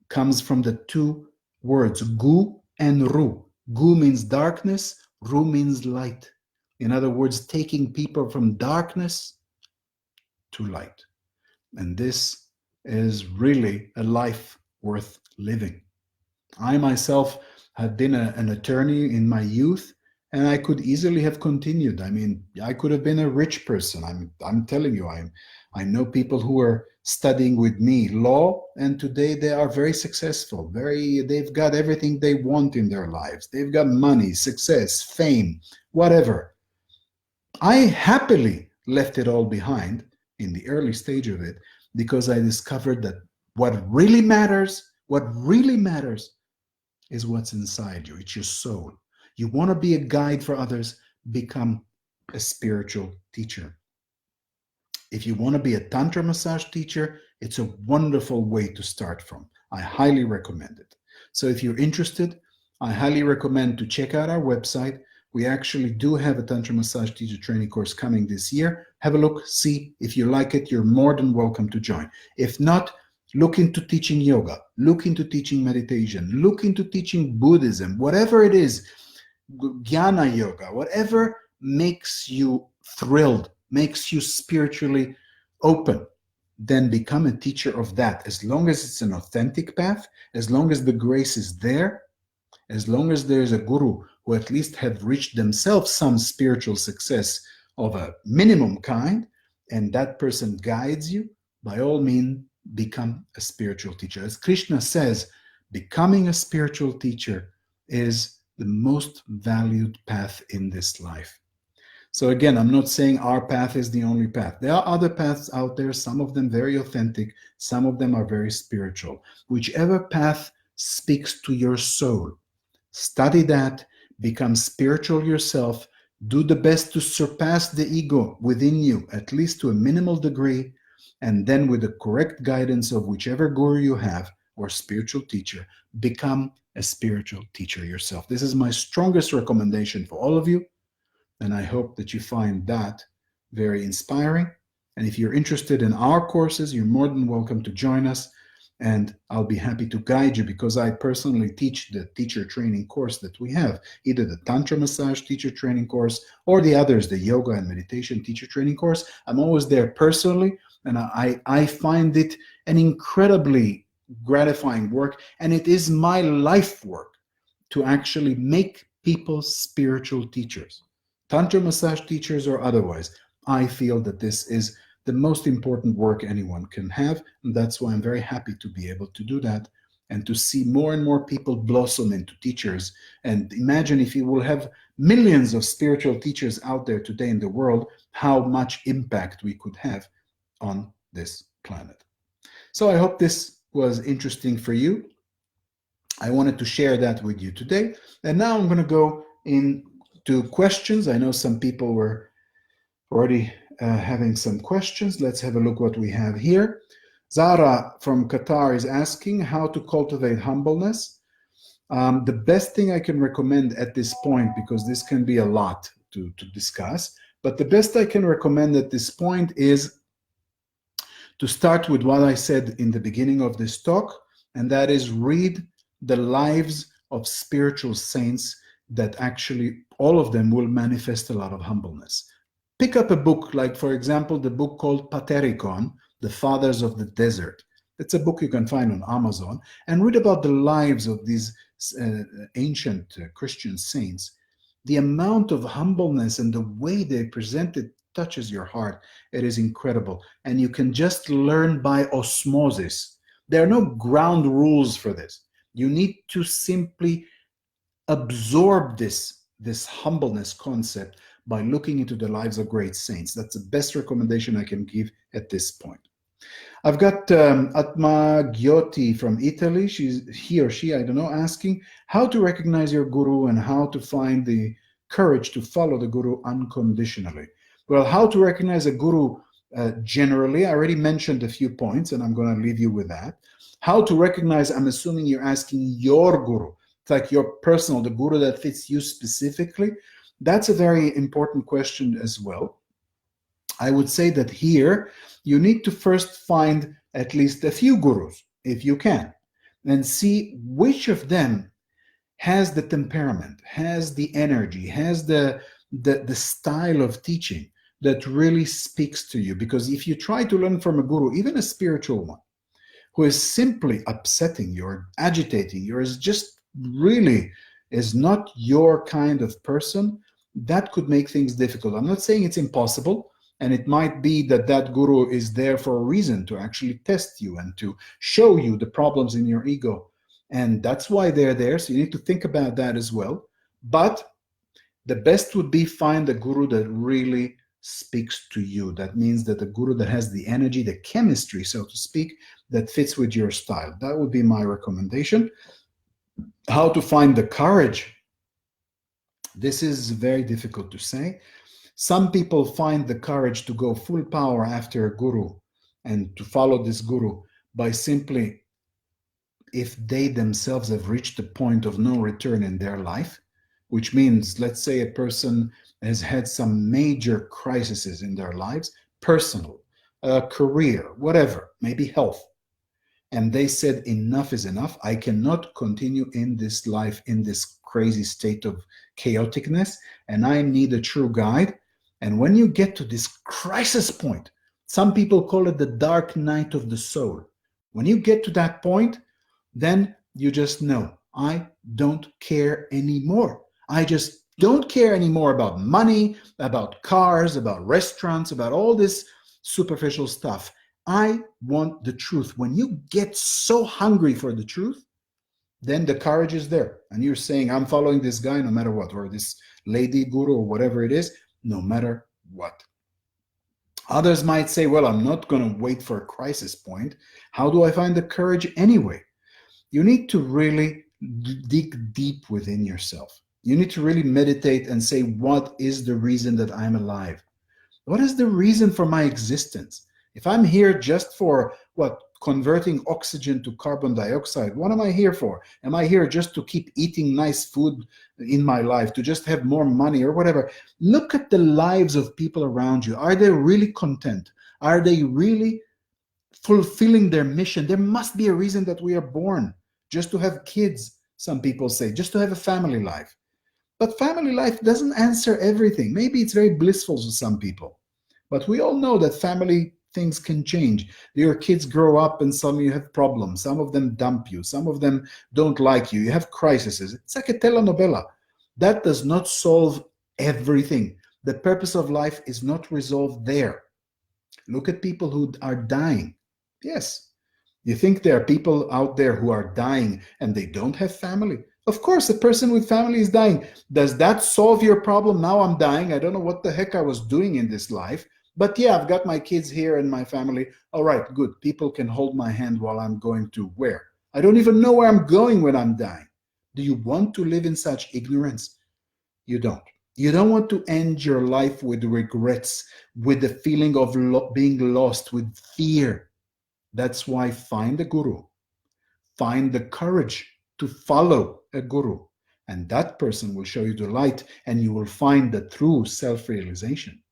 comes from the two words, gu and ru. Gu means darkness, ru means light. In other words, taking people from darkness to light. And this is really a life worth living. I myself had been an attorney in my youth, and I could easily have continued. I mean, I could have been a rich person. I'm telling you, I know people who are studying with me law, and today they are very successful. They've got everything they want in their lives. They've got money, success, fame, whatever. I happily left it all behind in the early stage of it because I discovered that what really matters is what's inside you. It's your soul. You want to be a guide for others, become a spiritual teacher. If you want to be a Tantra massage teacher, it's a wonderful way to start from. I highly recommend it. So if you're interested, I highly recommend to check out our website. We actually do have a Tantra Massage Teacher Training course coming this year. Have a look, see. If you like it, you're more than welcome to join. If not, look into teaching yoga, look into teaching meditation, look into teaching Buddhism, whatever it is, Jnana yoga, whatever makes you thrilled, makes you spiritually open, then become a teacher of that. As long as it's an authentic path, as long as the grace is there, as long as there's a guru who at least have reached themselves some spiritual success of a minimum kind, and that person guides you, by all means, become a spiritual teacher. As Krishna says, becoming a spiritual teacher is the most valued path in this life. So again, I'm not saying our path is the only path. There are other paths out there, some of them very authentic, some of them are very spiritual. Whichever path speaks to your soul, study that, become spiritual yourself, do the best to surpass the ego within you, at least to a minimal degree, and then with the correct guidance of whichever guru you have or spiritual teacher, become a spiritual teacher yourself. This is my strongest recommendation for all of you, and I hope that you find that very inspiring. And if you're interested in our courses, you're more than welcome to join us, and I'll be happy to guide you because I personally teach the teacher training course that we have, either the Tantra Massage Teacher Training course or the others, the Yoga and Meditation Teacher Training course. I'm always there personally, and I find it an incredibly gratifying work, and it is my life work to actually make people spiritual teachers, Tantra massage teachers or otherwise. I feel that this is the most important work anyone can have, and that's why I'm very happy to be able to do that and to see more and more people blossom into teachers. And imagine if you will have millions of spiritual teachers out there today in the world, how much impact we could have on this planet. So I hope this was interesting for you. I wanted to share that with you today. And now I'm going to go into questions. I know some people were already having some questions. Let's have a look what we have here. Zara from Qatar is asking how to cultivate humbleness. The best thing I can recommend at this point, because this can be a lot to discuss, but the best I can recommend at this point is to start with what I said in the beginning of this talk, and that is read the lives of spiritual saints that actually, all of them will manifest a lot of humbleness. Pick up a book like, for example, the book called Patericon, The Fathers of the Desert. It's a book you can find on Amazon, and read about the lives of these ancient Christian saints. The amount of humbleness and the way they present it touches your heart. It is incredible. And you can just learn by osmosis. There are no ground rules for this. You need to simply absorb this humbleness concept by looking into the lives of great saints. That's the best recommendation I can give at this point. I've got Atma Gyotti from Italy. He or she, I don't know, asking how to recognize your guru and how to find the courage to follow the guru unconditionally. Well, how to recognize a guru generally, I already mentioned a few points, and I'm going to leave you with that. How to recognize, I'm assuming you're asking your guru. It's like your personal, the guru that fits you specifically. That's a very important question as well. I would say that here, you need to first find at least a few gurus, if you can, and see which of them has the temperament, has the energy, has the style of teaching that really speaks to you. Because if you try to learn from a guru, even a spiritual one, who is simply upsetting you or agitating you, or is just really is not your kind of person, that could make things difficult. I'm not saying it's impossible, and it might be that that guru is there for a reason, to actually test you and to show you the problems in your ego. And that's why they're there. So you need to think about that as well. But the best would be find a guru that really speaks to you. That means that the guru that has the energy, the chemistry, so to speak, that fits with your style. That would be my recommendation. How to find the courage? This is very difficult to say. Some people find the courage to go full power after a guru and to follow this guru by simply, if they themselves have reached the point of no return in their life, which means, let's say a person has had some major crises in their lives, personal, career, whatever, maybe health. And they said, enough is enough. I cannot continue in this life, in this crazy state of chaoticness, and I need a true guide. And when you get to this crisis point, some people call it the dark night of the soul. When you get to that point, then you just know, I don't care anymore. I just don't care anymore about money, about cars, about restaurants, about all this superficial stuff. I want the truth. When you get so hungry for the truth, then the courage is there. And you're saying, I'm following this guy no matter what, or this lady guru or whatever it is, no matter what. Others might say, well, I'm not going to wait for a crisis point. How do I find the courage anyway? You need to really dig deep within yourself. You need to really meditate and say, what is the reason that I'm alive? What is the reason for my existence? If I'm here just for what? Converting oxygen to carbon dioxide, what am I here for? Am I here just to keep eating nice food in my life, to just have more money or whatever? Look at the lives of people around you. Are they really content? Are they really fulfilling their mission? There must be a reason that we are born. Just to have kids, some people say, just to have a family life. But family life doesn't answer everything. Maybe it's very blissful to some people. But we all know that family things can change. Your kids grow up and suddenly you have problems. Some of them dump you. Some of them don't like you. You have crises. It's like a telenovela. That does not solve everything. The purpose of life is not resolved there. Look at people who are dying. Yes. You think there are people out there who are dying and they don't have family? Of course, a person with family is dying. Does that solve your problem? Now I'm dying. I don't know what the heck I was doing in this life. But yeah, I've got my kids here and my family. All right, good. People can hold my hand while I'm going to where? I don't even know where I'm going when I'm dying. Do you want to live in such ignorance? You don't. You don't want to end your life with regrets, with the feeling of being lost, with fear. That's why find a guru. Find the courage to follow a guru. And that person will show you the light and you will find the true self-realization.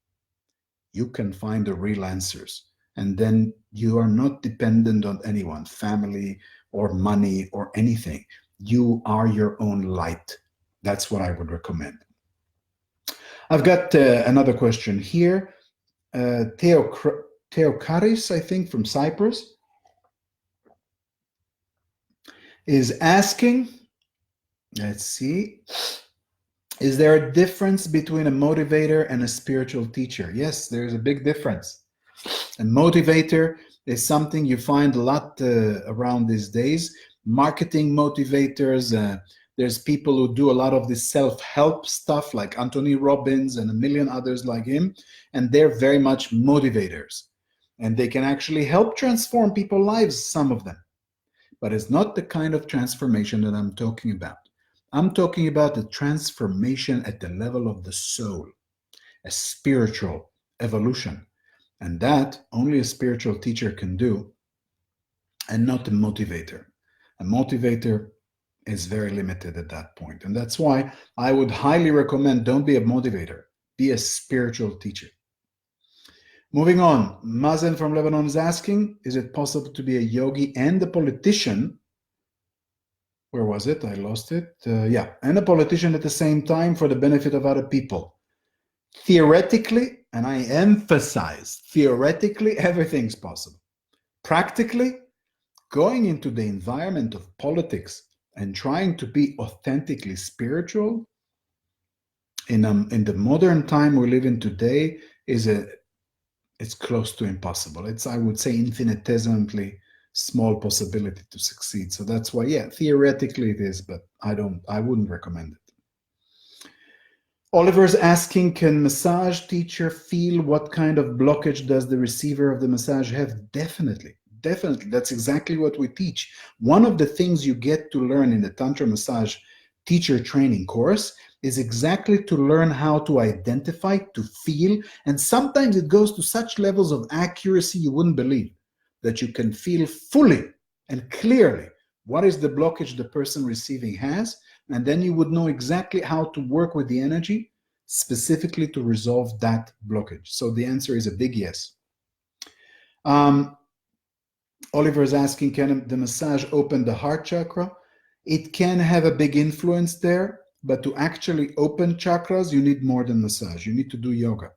You can find the real answers. And then you are not dependent on anyone, family or money or anything. You are your own light. That's what I would recommend. I've got another question here. Theokaris, I think, from Cyprus, is asking, let's see, is there a difference between a motivator and a spiritual teacher? Yes, there's a big difference. A motivator is something you find a lot around these days. Marketing motivators, there's people who do a lot of this self-help stuff like Anthony Robbins and a million others like him, and they're very much motivators. And they can actually help transform people's lives, some of them. But it's not the kind of transformation that I'm talking about. I'm talking about the transformation at the level of the soul, a spiritual evolution. And that only a spiritual teacher can do, and not a motivator. A motivator is very limited at that point. And that's why I would highly recommend don't be a motivator, be a spiritual teacher. Moving on, Mazen from Lebanon is asking, is it possible to be a yogi and a politician? Where was it? I lost it. Yeah, and a politician at the same time for the benefit of other people. Theoretically, and I emphasize, theoretically, everything's possible. Practically, going into the environment of politics and trying to be authentically spiritual in the modern time we live in today it's close to impossible. It's, I would say, infinitesimally small possibility to succeed. So that's why, yeah, theoretically it is, but I wouldn't recommend it. Oliver's asking, can massage teacher feel what kind of blockage does the receiver of the massage have? Definitely. That's exactly what we teach. One of the things you get to learn in the Tantra Massage Teacher Training course is exactly to learn how to identify, to feel, and sometimes it goes to such levels of accuracy you wouldn't believe, that you can feel fully and clearly what is the blockage the person receiving has, and then you would know exactly how to work with the energy specifically to resolve that blockage. So the answer is a big yes. Oliver is asking, can the massage open the heart chakra? It can have a big influence there, but to actually open chakras, you need more than massage. You need to do yoga.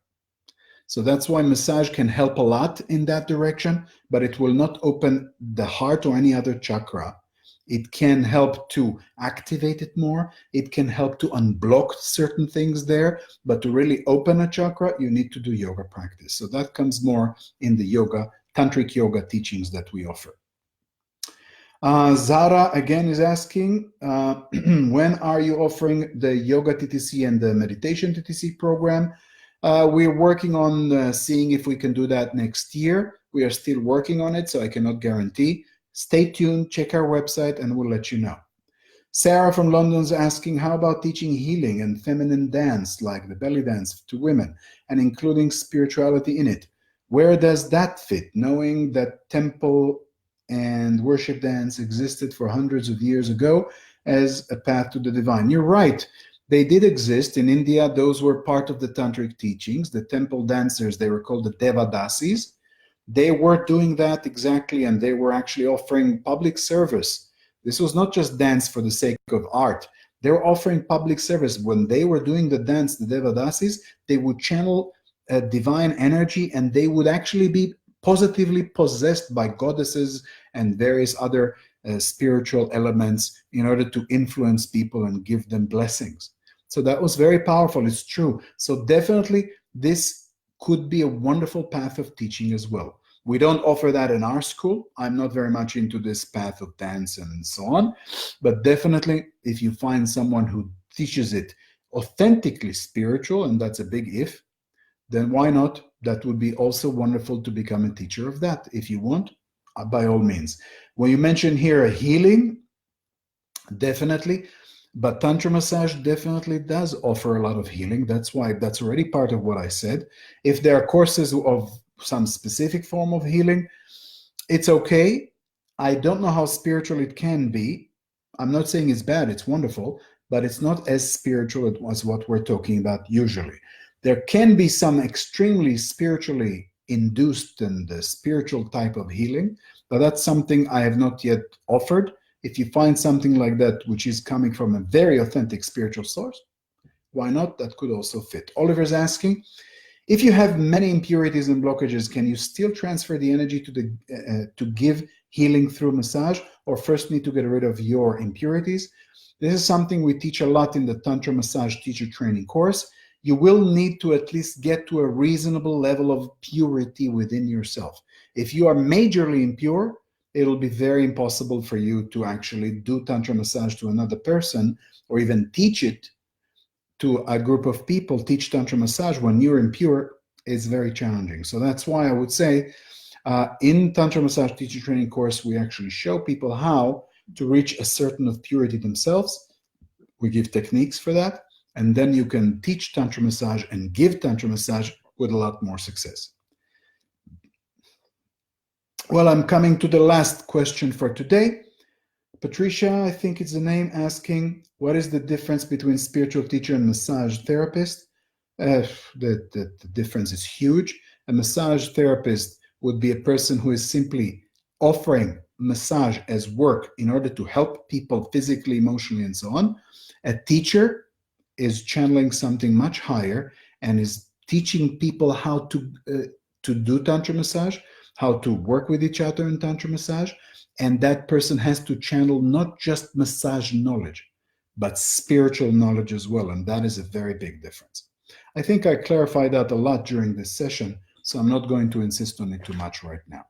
So that's why massage can help a lot in that direction, but it will not open the heart or any other chakra. It can help to activate it more. It can help to unblock certain things there, but to really open a chakra, you need to do yoga practice. So that comes more in the yoga, tantric yoga teachings that we offer. Zara again is asking, when are you offering the yoga TTC and the meditation TTC program? We're working on seeing if we can do that next year. We are still working on it, so I cannot guarantee. Stay tuned, check our website, and we'll let you know. Sarah from London is asking, how about teaching healing and feminine dance, like the belly dance to women, and including spirituality in it? Where does that fit, knowing that temple and worship dance existed for hundreds of years ago as a path to the divine? You're right. They did exist in India. Those were part of the tantric teachings. The temple dancers, they were called the Devadasis. They were doing that exactly, and they were actually offering public service. This was not just dance for the sake of art. They were offering public service. When they were doing the dance, the Devadasis, they would channel divine energy, and they would actually be positively possessed by goddesses and various other spiritual elements in order to influence people and give them blessings. So that was very powerful. It's true. So definitely this could be a wonderful path of teaching as well. We don't offer that in our school. I'm not very much into this path of dance and so on. But definitely, if you find someone who teaches it authentically spiritual, and that's a big if, then why not? That would be also wonderful to become a teacher of that. If you want, by all means. When you mention here a healing, definitely. But Tantra massage definitely does offer a lot of healing. That's why that's already part of what I said. If there are courses of some specific form of healing, it's okay. I don't know how spiritual it can be. I'm not saying it's bad, it's wonderful, but it's not as spiritual as what we're talking about usually. There can be some extremely spiritually induced and spiritual type of healing, but that's something I have not yet offered. If you find something like that, which is coming from a very authentic spiritual source, why not? That could also fit. Oliver's asking, if you have many impurities and blockages, can you still transfer the energy to give healing through massage, or first need to get rid of your impurities? This is something we teach a lot in the Tantra Massage Teacher Training course. You will need to at least get to a reasonable level of purity within yourself. If you are majorly impure, it'll be very impossible for you to actually do Tantra massage to another person or even teach it to a group of people. Teach Tantra massage when you're impure is very challenging. So that's why I would say in Tantra Massage Teacher Training course, we actually show people how to reach a certain of purity themselves. We give techniques for that, and then you can teach Tantra massage and give Tantra massage with a lot more success. Well, I'm coming to the last question for today. Patricia, I think it's the name, asking, what is the difference between spiritual teacher and massage therapist? The difference is huge. A massage therapist would be a person who is simply offering massage as work in order to help people physically, emotionally, and so on. A teacher is channeling something much higher and is teaching people how to do Tantra massage, how to work with each other in Tantra massage. And that person has to channel not just massage knowledge, but spiritual knowledge as well. And that is a very big difference. I think I clarified that a lot during this session, so I'm not going to insist on it too much right now.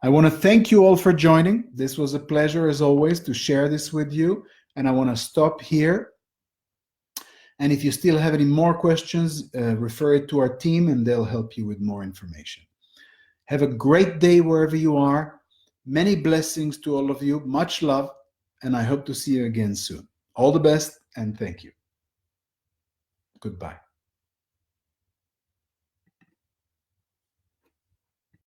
I want to thank you all for joining. This was a pleasure, as always, to share this with you. And I want to stop here. And if you still have any more questions, refer it to our team and they'll help you with more information. Have a great day wherever you are. Many blessings to all of you. Much love. And I hope to see you again soon. All the best and thank you. Goodbye.